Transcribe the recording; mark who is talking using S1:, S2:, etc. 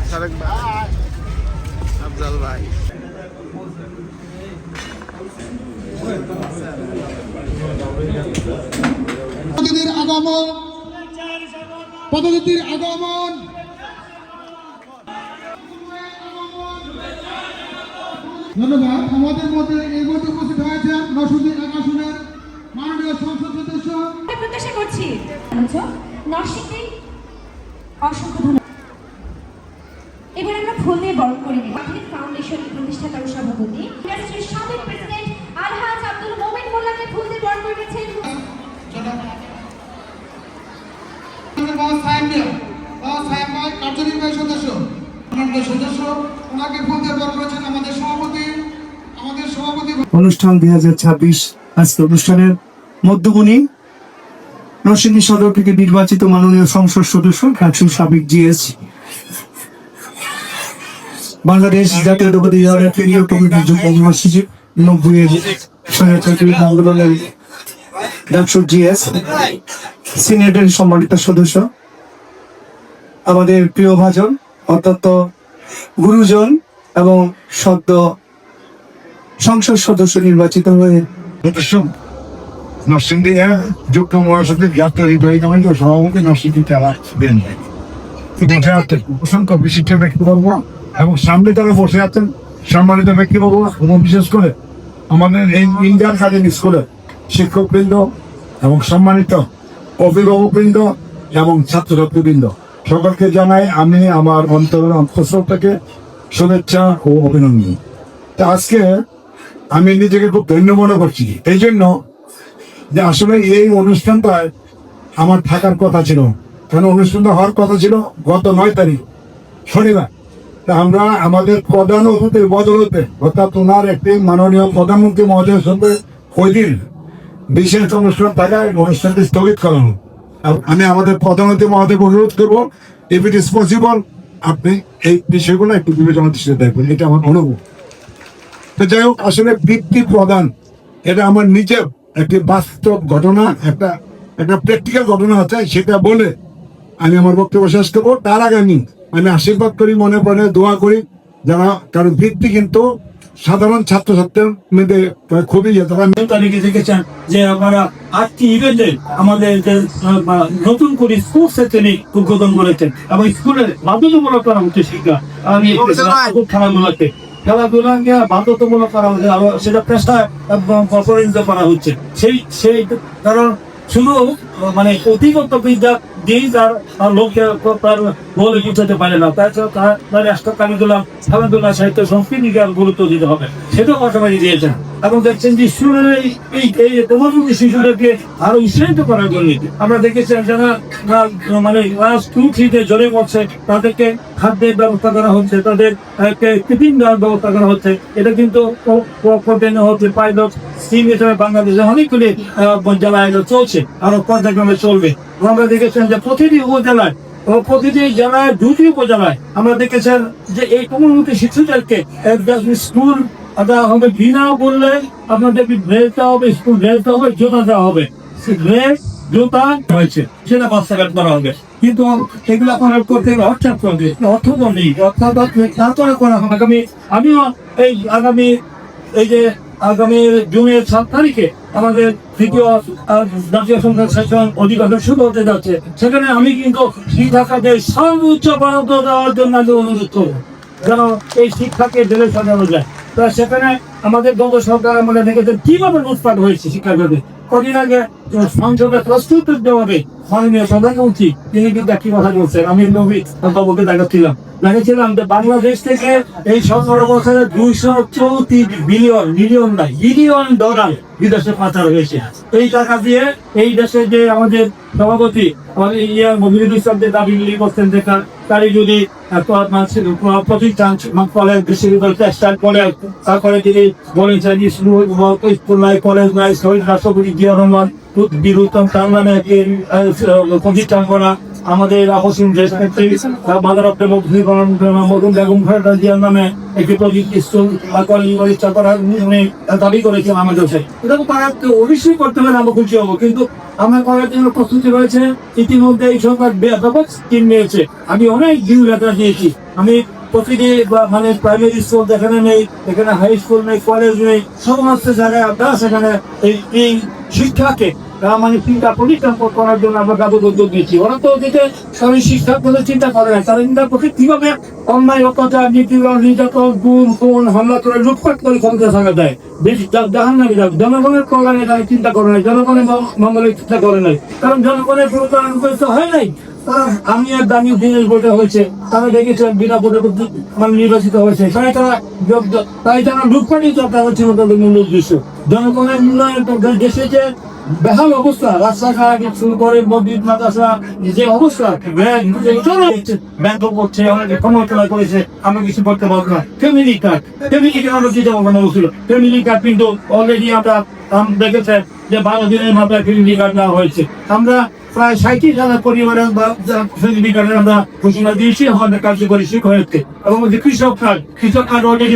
S1: সারেক ভাই, আফজাল ভাই,
S2: পদ্ধতির আগমন, পদ্ধতির আগমন, ধন্যবাদ। আমাদের মধ্যে এই মুহূর্তে উপস্থিত হয়েছেন নরসিংদী এক আসনের মাননীয় সংসদ সদস্য।
S3: প্রত্যাশা করছি নরসিংদী অসংখ্য ধন্যবাদ। এবার আমরা ফুল দিয়ে বরণ করে নিই ফাউন্ডেশন প্রতিষ্ঠাতা ও সভাপতি ইন্ডাস্ট্রির সাবেক প্রেসিডেন্ট আলহাজ আব্দুল মোমিন মোল্লাকে ফুল দিয়ে বরণ করে নিয়েছেন।
S2: কার্যনির্বাহী সদস্য ওনাকে ফুল দিয়ে বরণ করেছেন আমাদের সভাপতি।
S4: অনুষ্ঠান 2026 আজকে অনুষ্ঠানের মধ্যমণি নরসিংদী সদর থেকে নির্বাচিত মাননীয় সংসদ সদস্য ডাকসুর সাবেক জিএস, বাংলাদেশ জাতীয়তাবাদী দলের কেন্দ্রীয় কমিটির যুগ্ম মহাসচিব, 90-এর স্বৈরাচারী আন্দোলনের ডাকসুর জিএস, সিনেটের সম্মানিত সদস্য, আমাদের প্রিয় ভাজন, অত্যন্ত গুরুজন এবং সদ্য সংসদ সদস্য নির্বাচিত হয়ে
S5: নরসিংদী যুক্ত মহাসচিব জাতীয় সভাপতি নরসিংদী জেলা বিএনপি অসংখ্য বিশিষ্ট ব্যক্তিবর্গ এবং সামনে যারা বসে আছেন সম্মানিত ব্যক্তিবর্গ, বিশেষ করে আমাদের এই ইন্ডিয়ান একাডেমি স্কুলের শিক্ষকবৃন্দ এবং সম্মানিত অভিভাবকবৃন্দ এবং ছাত্রছাত্রীবৃন্দ, সকলকে জানাই আমি আমার অন্তরের অন্তঃস্থল থেকে শুভেচ্ছা ও অভিনন্দন। তা আজকে আমি নিজেকে খুব ধন্য মনে করছি এই জন্য যে আসলে এই অনুষ্ঠানটায় আমার থাকার কথা ছিল, কারণ অনুষ্ঠানটা হওয়ার কথা ছিল গত 9 তারিখ শনিবার। তা আমরা আমাদের প্রধান অতিথির বদলতে অর্থাৎ ওনার একটি মাননীয় প্রধানমন্ত্রী মহোদয়ের সঙ্গে ওই দিন বিশেষ অনুষ্ঠান থাকায় অনুষ্ঠানটি স্থগিত করানো। আমি আমাদের প্রধানমন্ত্রী মহোদয়কে অনুরোধ করবো, ইফ ইট ইস পসিবল আপনি এই বিষয়গুলো একটু বিবেচনা দৃষ্টিতে দেখবেন, এটা আমার অনুভব। তো যাই হোক, আসলে বৃত্তি প্রদান এটা আমার নিজের একটি বাস্তব ঘটনা, একটা প্র্যাকটিক্যাল ঘটনা আছে, সেটা বলে আমি আমার বক্তব্য শেষ করবো। তার আগে আমি আশীর্বাদ করি, মনে প্রাণে দোয়া করি যারা, কারণ বৃত্তি কিন্তু সাধারণ ছাত্রছাত্রীর মধ্যে খুবই
S6: তারিখে দেখেছেন যে আমরা 8টি ইভেন্টে আমাদের নতুন করে স্পোর্টস তিনি উদ্বোধন করেছেন এবং স্কুলের বাধ্যতামূলক করা হচ্ছে শিক্ষা খেলাধুলাকে বাধ্যতামূলক করা হচ্ছে, সেটা পেশায় পরিণত করা হচ্ছে। সেই কারণ শুধু মানে অধিগত বিদ্যা দিয়েই তার লোককে তার বলে বুঝাতে পারে না, তার রাষ্ট্র কারিকুলাম খেলাধুলা সাহিত্য সংস্কৃতিকে গুরুত্ব দিতে হবে, সেটাও পাশাপাশি দিয়েছেন। এবং দেখছেন যে স্কুলের এই প্রধানমন্ত্রী শিশুদেরকে আরো উৎসাহিত করার জন্য আমরা দেখেছি যারা মানে ক্লাস 2-3 জলে পড়ছে তাদেরকে খাদ্যের ব্যবস্থা করা হচ্ছে, তাদের টিফিন দেওয়ার ব্যবস্থা করা হচ্ছে। এটা কিন্তু হচ্ছে পাইলট স্কিম হিসেবে বাংলাদেশে অনেকগুলি জেলায় চলছে, আরো পর্যায়ক্রমে চলবে। আমরা দেখেছেন যে প্রতিটি উপজেলায় ও প্রতিটি জেলায় 2টি উপজেলায় আমরা দেখেছেন যে এই কমিউনিটি শিশুদেরকে স্কুল হবে বিনা বললে আপনাদের ড্রেস দেওয়া হবে, স্কুল ড্রেস দেওয়া হবে, জুতা দেওয়া হবে, ড্রেস জুতা হয়েছে সেটা বাস্তবায়ন করা হবে। কিন্তু এগুলো আপনার করতে অর্থ তো নেই, তারপরে করা হবে। আমিও আগামী জুনের 7 তারিখে আমাদের দ্বিতীয় জাতীয় সংসদ সেশন অধিবেশন শুরু হতে যাচ্ছে। সেখানে আমি কিন্তু শিক্ষাকে সর্বোচ্চ প্রাধান্য দেওয়ার জন্য অনুরোধ করবো যেন এই শিক্ষাকে ঢেলে সাজানো যায়। তা সেখানে আমাদের দল সরকার আমাদের দেখেছেন কিভাবে লুটপাট হয়েছে শিক্ষার ক্ষেত্রে। কদিন আগে সংসদে প্রস্তুত দেওয়াবে মাননীয় প্রধানমন্ত্রী তিনি কিন্তু একটি কথা বলছেন, আমি নবী বাবুকে দেখাচ্ছিলাম যে বাংলাদেশ থেকে এই 17 বছরে 234 বিলিয়ন ডলার বিদেশে পাচার হয়েছে। এই টাকা দিয়ে এই দেশে যে আমাদের সভাপতি আমাদের মহিদুল ইসলাম যে দাবি করছেন যে তারই যদি প্রতিষ্ঠান কলেজ বিশ্ববিদ্যালয় টেক্সটাইল কলেজ, তারপরে তিনি বলেছেন স্কুল নাই, কলেজ নাই, শহীদ রাষ্ট্রপতি জিয়া রহমান বিরুদ্ধম তার নামে প্রতিষ্ঠান করা, আমাদের অপসীম দেশ নেত্রী মাদার অফ মধুন বেগম খালেদা জিয়ার নামে একটি স্কুল বা কলেজ প্রতিষ্ঠা করার দাবি করেছেন আমাদের দেশে। এটা তো তারা অবশ্যই করতে হবে, আমরা খুশি হবো, কিন্তু আমার করার জন্য প্রস্তুতি রয়েছে। ইতিমধ্যে এই সরকার ব্যাপক স্কিম নিয়েছে। আমি অনেক ভিউ লেটার দিয়েছি। আমি প্রতিটি মানে প্রাইমারি স্কুল যেখানে নেই, এখানে হাই স্কুল নেই, কলেজ নেই, সমস্ত জায়গায় আপনারা সেখানে এই শিক্ষাকে মানে চিন্তা পরিষ্কার করার জন্য আমরা কাগজ উদ্যোগ নিচ্ছি। ওরা তো ওদিকে সবাই শিক্ষার কথা চিন্তা করে না, তারা চিন্তা করছে কিভাবে অন্যায় অত্যাচার নির্যাতন গুম হামলা করে লুটপাট করে ক্ষমতা থাকা যায়, বেশি জাহান নামে যাবে। জনগণের কল্যাণে তারা চিন্তা করে নাই, জনগণের মঙ্গলের চিন্তা করে নাই, কারণ জনগণের প্রতারণ করতে হয় নাই। আমি এক দামি জিনিস বলতে হয়েছে, তারা দেখেছেন বিনা ভোটে মানে নির্বাচিত হয়েছে, তাই তারা লুটপাটই চর্চা হচ্ছে তাদের মূল উদ্দেশ্য। জনগণের উন্নয়ন দেশে যে বেহাল অবস্থা, রাস্তাঘাট শুরু করে মসজিদ মাদ্রাসা যে অবস্থা, ব্যাংক করছে, অনেকে ক্ষমতা করেছে, আমরা কিছু করতে পারবো না। ফ্যামিলি কার্ড আমরা দিতে পারবো না বলছিল। ফ্যামিলি কার্ড কিন্তু অলরেডি আমরা দেখেছেন যে 12 দিনের মাথায় ফ্যামিলি কার্ড দেওয়া হয়েছে। আমরা প্রায় 37,000 পরিবারের ফ্যামিলি কার্ডের আমরা ঘোষণা দিয়েছি, আমাদের কার্যকরী শিক্ষা হয়েছে। এবং কৃষক কার্ড অলরেডি